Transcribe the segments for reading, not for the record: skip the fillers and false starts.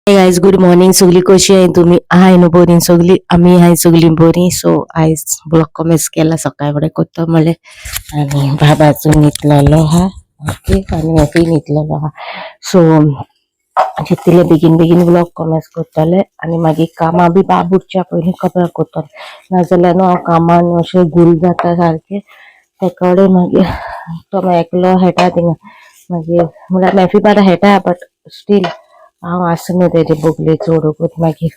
Hey guys, good morning. सगळी कशी आहे तुम्ही? आहे ना बरी सगळी. आम्ही आहे सगळी बरी. सो आयज ब्लॉग कमेंट केला सकाळी फुडें करता म्हणलें आनी बाबाचो न्हिदलेलो हा ओके आनी हांवें न्हिदलेलो हा. सो चिंतलें बेगीन बेगीन ब्लॉग कमेंट करतलें आनी मागीर कामां बी बाब उठच्या पयलीं कमेंट करतलें नाजाल्यार न्हू हांव कामान अशें गूल जाता सारकें. तेका कडेन मागीर तो एकलो खेळटा थिंगा मागीर म्हळ्यार मॅफी बारा खेळटा बट स्टील हांव आसना तेजे बोगले चोडोकूच मागीर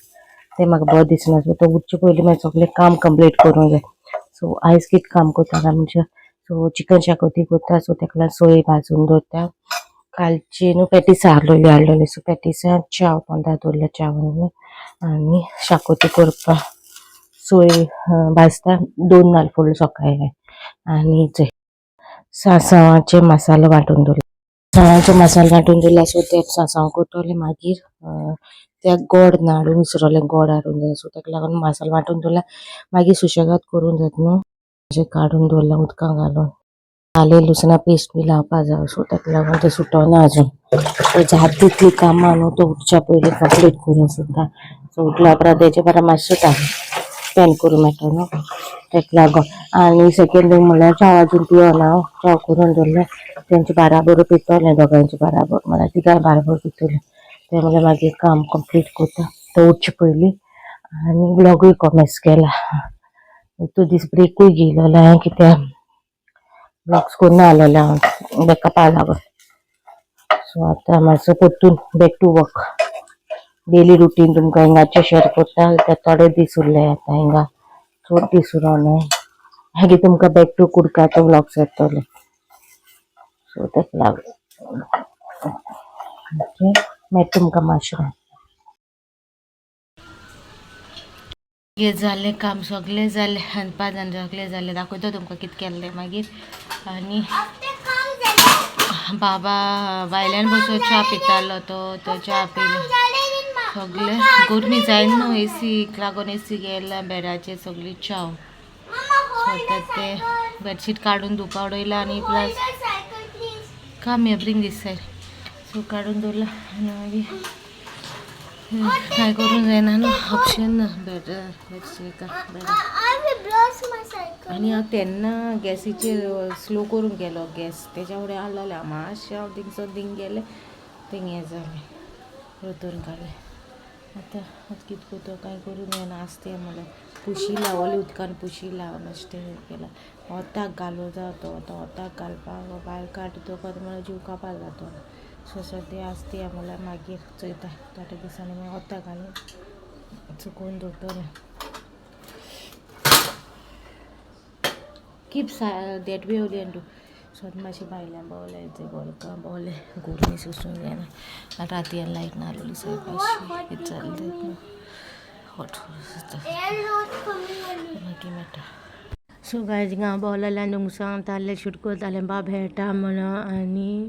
ते म्हाका बरें दिसना. सो तो उठचे पयलीं मागीर सगळें काम कंप्लीट करूंक जाय. सो आयज कितें काम करता म्हणजे सो चिकन शाकोती करता. सो तेका लागून सोय भाजून दवरता. कालची न्हू पॅटीस हाडलेली सो पॅटिसां चाव पंदरा दवरल्या चावांनी आनी शाकोती करपा सोय भाजता 2 नाल्ल फोडले सकाळीं आनी सासवांचे मसालो वांटून दवरला. सासवांचे मसालो वांटून दवरला सो ते सासव करतले मागीर त्या गोड ना हाडूंक विसरलें गोड हाडूंक जाय. सो तेका लागून मसालो वांटून दवरला मागीर सुशेगाद करूंक जाता न्हू अशें काडून दवरला उदकां घालून. आले लुसना पेस्ट बी लावपा जाय सो तेका लागून ते सुटोना आजून. जाता तितली कामां न्हू तो उठच्या पयलीं कंप्लीट करूंक सोदता. सो उठल्या उपरांत तेजे बरें मातशें स्पेंड करूं मेळटा न्हू तेका लागून. आनी सेकेंड थिंग म्हणल्यार चाव अजून पिवना हांव. चाव करून दवरलें तेंचे बाराबर पितोलें दोगांयचे बाराबर म्हळ्यार तिगाय बाराबर पितोलीं ते म्हणल्यार मागीर काम कंप्लीट करता तो उठचे पयलीं. आनी ब्लॉगूय कमेंट केला. तो दीस ब्रेकूय घेयलेलो हांवें कित्याक ब्लॉग्स करिना जालें हांव बॅकअपा लागून. सो आतां मातसो परतून back to work daily routine तुमकां हिंगाचे शेअर करता. ते थोडे दीस उरले आतां हिंगा चड दीस उरोना मागीर तुमकां बॅक टू कुडकाचो ब्लॉग्स येतले. सो तेका लागून ओके मेळटा तुमकां मातशें. हे जालें काम सगळें जालें रांदपा सगळें जालें दाखयता तुमकां कितें केल्लें मागीर. आनी बाबा भायल्यान बसून च्या पितालो तो च्या पिलो सगळें गरमी जायना न्हू एसीक लागून एसी गेला बेडाचेर सगळी चाव. सो ते बेडशीट काडून धुवपा उडयला आनी प्लस काम ब्रिंग दीस सायड सो काडून दवरला आनी मागीर काय करूंक जायना न्हू ऑप्शन ना बेडशीट आनी हांव तेन्ना गॅसीचेर स्लो करून गेलो गॅस तेज्या फुडें हाडलेलें हांव मातशें हांव थिंगसर थिंग गेलें थिंग हें जालें रोतून काडलें. आतां कितें करता कांय करूंक जायना आसतें म्हणल्यार पुशी लावली उदकान पुशी लावन अशें हें केलां. वताक घालूं जातो वताक घालपाक भायर काडटो म्हणल्यार जीव काबार जातो. सो सद्या आसतें म्हणल्यार मागीर चोयता थोड्या दिसांनी मागीर वताक घालून चुकोवन दवरतलें. Keep that way only and सोद मातशें भायल्यान भोंवलें तें गोंयकार भोंवलें गरमी सोंसूंक जायना. राती लायट ना आसलेली सायपाशी कितें जालें हॉट मागीर मेळटा. सो गायज हांव भोंवलेलें नुकसां ताल्लें शूट करतालें बाब खेळटा म्हणोन आनी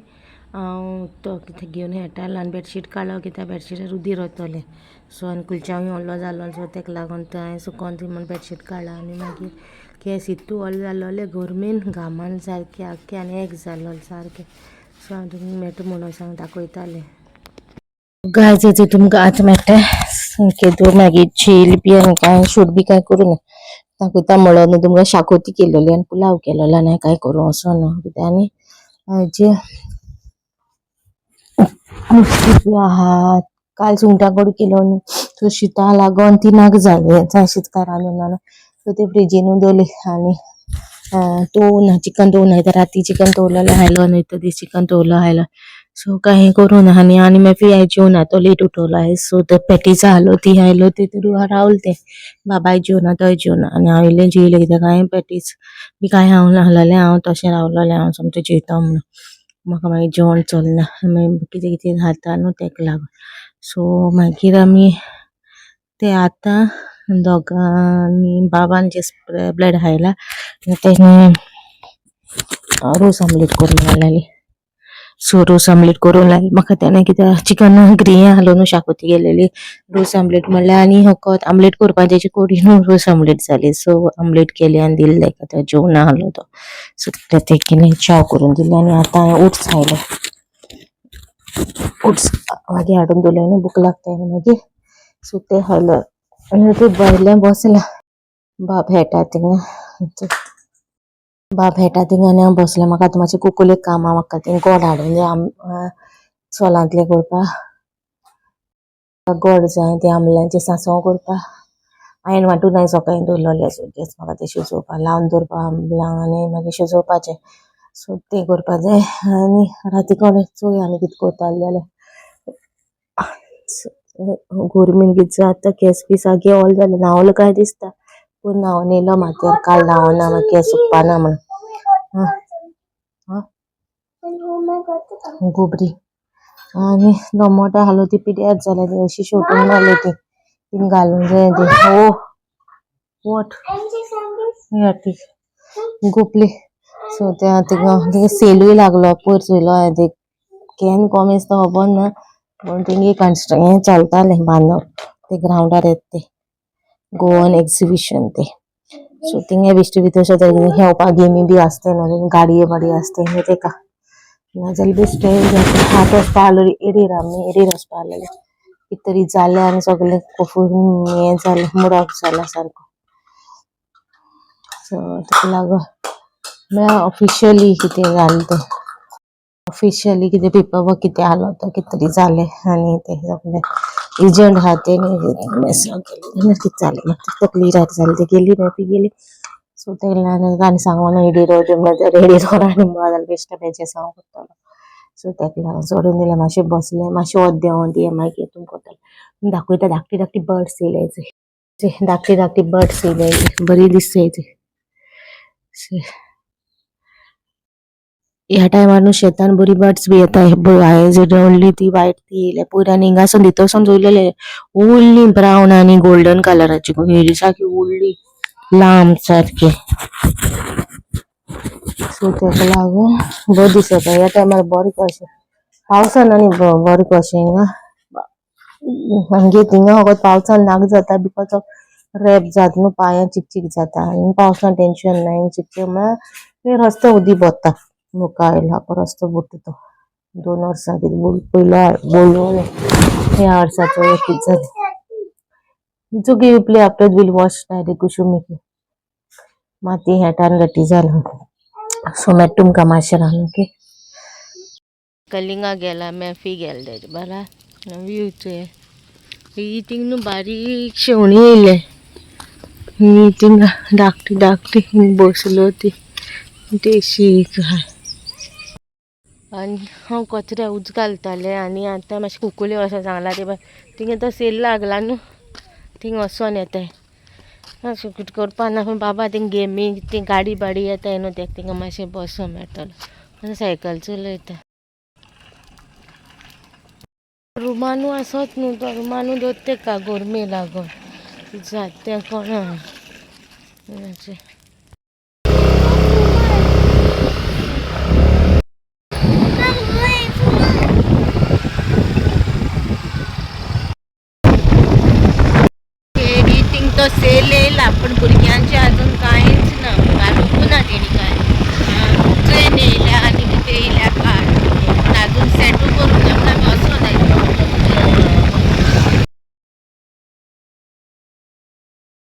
हांव तो कितें घेवन खेळटालो आनी बेडशीट काडलो कित्याक बेडशीटार उदीर वतलें. सो आनी कुलचांव व्हडलो जालो सो तेका लागून तो हांवें सुकोवन ती म्हण बेडशीट काडला आनी मागीर केस इतू व्हडले जाल्लोले गरमेन घामान सारकें आख्खें आनी एक जाल्लो सारकें. सो हांव तुमकां मेळटा म्हणून सांग दाखयतालें. गायज हेजे तुमकां आतां मेळटा केदो मागीर चील बी आनी कांय शूट बी कांय करूं ना दाखयता म्हणून न्हू तुमकां शाकोती केल्लेली आनी पुलाव केलेलो आनी हांवें कांय करूं असो ना कित्याक आनी हेजे नुस्तें आहा काल सुंगटां कडी केलो न्हू सो शीता लागोन ती नाक जाली शीत काय रांदूना सो ते फ्रिजीन दवरली. आनी तोवून चिकन तोवून राती चिकन तोवलेलें हायलो न्हू तो दीस चिकन तोवलो हायलो. सो कांय करूं ना आनी मागीर हांवें जेवना तो लेट उठवलो आयज. सो ते पॅटीस आहलो ती हायलो ते रावल ते बाबाय जेवना तोय जेवना आनी हांव इल्लें जेयलें कित्याक हांवें पॅटीस बी कांय खावना आहलेलें हांव तशें रावलेलें हांव सोमतें जेयता म्हणून म्हाका मागीर जेवण चलना मागीर कितें कितें खाता न्हू तेका लागून. सो मागीर आमी ते आतां दोगांनी बाबान जे ब्रेड खायला तेणें रोस आमलेट करून घाललेली. सो रोस आमलेट करून लायली म्हाका तेणें कित्याक चिकन ग्रेवी आहलो न्हू शाकोती केलेली रोस आमलेट म्हणल्यार आनी फकत आमलेट करपा तेजी कोडी न्हू रोस आमलेट जाली. सो आमलेट केली आनी दिली तेका तो जेवना आहलो तो. सो तेका चाव करून दिली आनी आतां हांवें ओट्स खायले. फ्रुट्स मागीर हाडून दवरलें न्हू भूक लागता न्हू मागीर सो ते खालो आनी ते भायल्यान बसला बाब हेटा थिंगा आनी हांव बसलें म्हाका आतां मातशें कुकुलेक कामां म्हाका थिंग गोड हाडून दिया सोलांतलें करपा गोड जाय ते आमल्यांचें सांसव करपा हांवें वांटून हांवें सकाळीं दवरलेलें सो तेच म्हाका ते शिजोवपा लावन दवरपा आमलां आनी मागीर शिजोवपाचें सो तें करपा जाय आनी राती कोणें चोया आनी कितें कोरतालें जाल्यार गोरमेन कितें जाता केंस बी सारके ऑल जालें न्हांवलें काय दिसता पूण न्हांवन येयलो मातयेर काल न्हांवना मागीर केंस सुकपाना म्हणून गोबरी आनी टोमाटा हालो ती पिड्यार जाल्या ती अशी शेवटून घाली ती घालूंक जाय ती वॉट गोपली सो ते थिंगा सेलूय लागलो पयर चोयलो हांवें ते केन कोमेस तो खबर ना पूण थिंगा हें चलतालें बांदप ते ग्रावंडार येत ते गोवन एक्झिबिशन ते सो थिंगा बेश्टे बी तशें खेळपा गेमी बी आसता न्हू गाडये बाडये आसता न्हू तेका नाजाल्यार बेश्टे हात वचपा आसलें एडीर वचपा आसलें कितें तरी जालें आनी सगळें हें जालें मुडोक जाला सारको सो ताका लागून म्हळ्यार ऑफिशियली कितें जालें तें ऑफिशियली कितें पेपर वर्क कितें आसलो तो कितें तरी जालें आनी ते सगळे एजंट आहा ते कितें जालें तकली रात जाली ते गेली सो ते आनी सांगून एडीर एडीर आनी जाल्यार बेश्टे बेजे सांग करतलो सो ताका लागून सोडून दिलें मातशें बसलें मातशें वोत देंवोन दिया मागीर हितून करतलें दाखयता धाकटी धाकटी बर्ड्स येयल्याय धाकटी धाकटी बर्ड्स येयल्याय बरी दिसताय ती ह्या टायमार न्हू शेतान बरी बर्ड्स बी येताय व्हडली ती वायट ती येयल्या पयर आनी हिंगासून भितरसून चोयलेले व्हडली ब्रावन आनी गोल्डन कलराची सारकी व्हडली लांब सारकी सो ताका लागून बरें दिसता ह्या टायमार बरें कशें पावसान आनी बरें कशें हिंगा आमगे थिंगा फकत पावसान नाक जाता बिकॉज ऑफ रेप जाता न्हू पांयां चिकचीक जाता आनी पावसान टेंशन ना चिकचीक म्हळ्यार रस्तो उदी भरता मुका आयला रस्तो बुरता तो 2 वर्सां कितें पयलो ह्या वर्साचो कितें जालें it's okay you play after will watch direct कुशुमी माती हेटान गटी जाला सो मैं तुमकां मातशें रावन ओके कलिंगा गेला मॅफी गेले तेजे बरा व्यूचे ही थिंग न्हू बारीक शेवणी येयले ही थिंगा धाकटी धाकटी बसलो ती देशीक आनी हांव कचऱ्या उच घालतालें आनी आतां मातशें कुकुले वचोन सांगला ते थिंगा तो सेल लागला न्हू थिंग वचोन येताय अशें कितें करपा ना पूण बाबा थिंग गेमी ती गाडी बाडी येताय न्हू तेका थिंगा मातशें बसोंक मेळटलो आनी सायकल चलयता रुमानू आसत न्हू तो रुमानू दोत्ते का गोरमे लागोन जात तें कोणा तो सेल येयला पण भुरग्यांचे अजून